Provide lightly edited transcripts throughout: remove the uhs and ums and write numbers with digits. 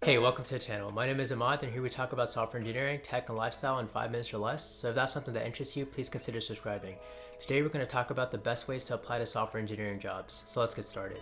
Hey, welcome to the channel. My name is Ahmad, and here we talk about software engineering, tech, and lifestyle in 5 minutes or less. So if that's something that interests you, please consider subscribing. Today we're going to talk about the best ways to apply to software engineering jobs. So let's get started.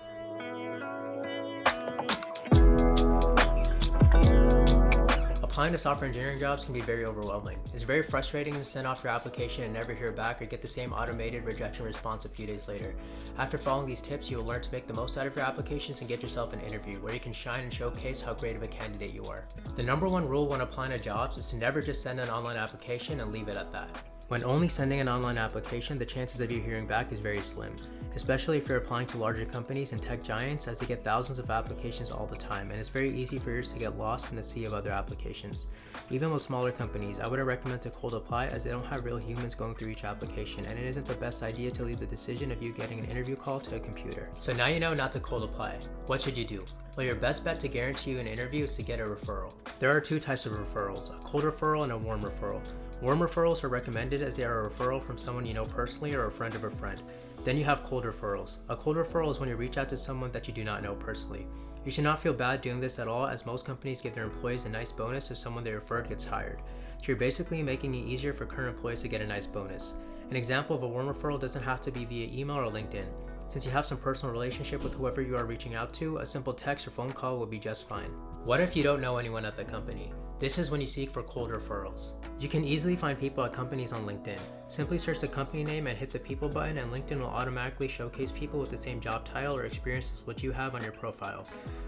Applying to software engineering jobs can be very overwhelming. It's very frustrating to send off your application and never hear back or get the same automated rejection response a few days later. After following these tips, you will learn to make the most out of your applications and get yourself an interview where you can shine and showcase how great of a candidate you are. The number one rule when applying to jobs is to never just send an online application and leave it at that. When only sending an online application, the chances of you hearing back is very slim, especially if you're applying to larger companies and tech giants, as they get thousands of applications all the time, and it's very easy for yours to get lost in the sea of other applications. Even with smaller companies, I wouldn't recommend to cold apply, as they don't have real humans going through each application, and it isn't the best idea to leave the decision of you getting an interview call to a computer. So now you know not to cold apply. What should you do? Well, your best bet to guarantee you an interview is to get a referral. There are two types of referrals, a cold referral and a warm referral. Warm referrals are recommended as they are a referral from someone you know personally or a friend of a friend. Then you have cold referrals. A cold referral is when you reach out to someone that you do not know personally. You should not feel bad doing this at all, as most companies give their employees a nice bonus if someone they referred gets hired. So you're basically making it easier for current employees to get a nice bonus. An example of a warm referral doesn't have to be via email or LinkedIn. Since you have some personal relationship with whoever you are reaching out to, a simple text or phone call will be just fine. What if you don't know anyone at the company? This is when you seek for cold referrals. You can easily find people at companies on LinkedIn. Simply search the company name and hit the people button, and LinkedIn will automatically showcase people with the same job title or experience as what you have on your profile.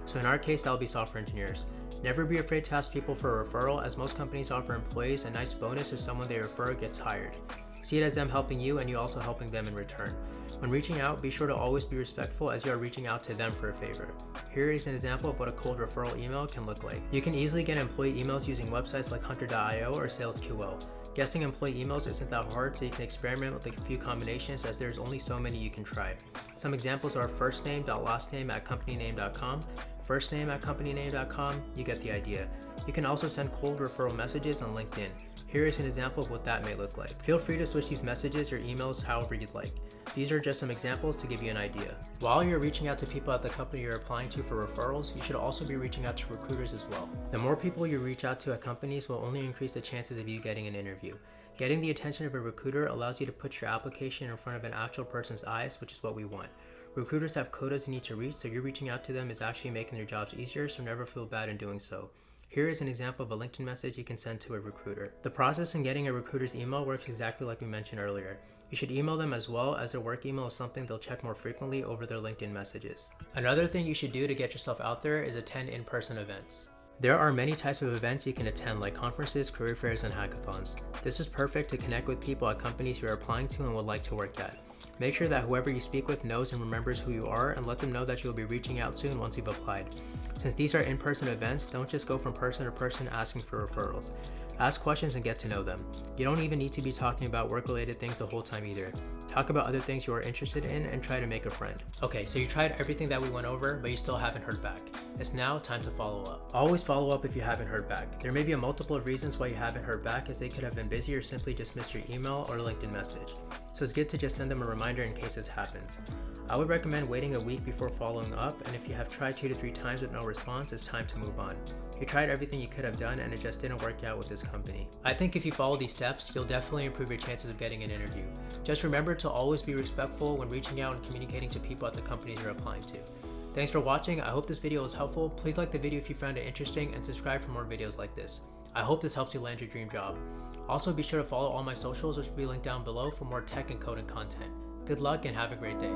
So in our case, that'll be software engineers. Never be afraid to ask people for a referral, as most companies offer employees a nice bonus if someone they refer gets hired. See it as them helping you and you also helping them in return. When reaching out, be sure to always be respectful, as you are reaching out to them for a favor. Here is an example of what a cold referral email can look like. You can easily get employee emails using websites like hunter.io or SalesQL. Guessing employee emails isn't that hard, so you can experiment with a few combinations, as there's only so many you can try. Some examples are firstname.lastname@companyname.com, firstname@companyname.com, you get the idea. You can also send cold referral messages on LinkedIn. Here is an example of what that may look like. Feel free to switch these messages or emails however you'd like. These are just some examples to give you an idea. While you're reaching out to people at the company you're applying to for referrals, you should also be reaching out to recruiters as well. The more people you reach out to at companies will only increase the chances of you getting an interview. Getting the attention of a recruiter allows you to put your application in front of an actual person's eyes, which is what we want. Recruiters have quotas you need to reach, so you reaching out to them is actually making their jobs easier, so never feel bad in doing so. Here is an example of a LinkedIn message you can send to a recruiter. The process in getting a recruiter's email works exactly like we mentioned earlier. You should email them as well, as their work email is something they'll check more frequently over their LinkedIn messages. Another thing you should do to get yourself out there is attend in-person events. There are many types of events you can attend, like conferences, career fairs, and hackathons. This is perfect to connect with people at companies you are applying to and would like to work at. Make sure that whoever you speak with knows and remembers who you are, and let them know that you'll be reaching out soon once you've applied. Since these are in-person events, don't just go from person to person asking for referrals. Ask questions and get to know them. You don't even need to be talking about work-related things the whole time either. Talk about other things you are interested in and try to make a friend. Okay, so you tried everything that we went over, but you still haven't heard back. It's now time to follow up. Always follow up if you haven't heard back. There may be a multiple of reasons why you haven't heard back, as they could have been busy or simply just missed your email or LinkedIn message. So it's good to just send them a reminder in case this happens. I would recommend waiting a week before following up, and if you have tried 2 to 3 times with no response, it's time to move on. You tried everything you could have done and it just didn't work out with this company. I think if you follow these steps, you'll definitely improve your chances of getting an interview. Just remember to always be respectful when reaching out and communicating to people at the companies you're applying to. Thanks for watching. I hope this video was helpful. Please like the video if you found it interesting, and subscribe for more videos like this. I hope this helps you land your dream job. Also, be sure to follow all my socials, which will be linked down below, for more tech and coding content. Good luck and have a great day.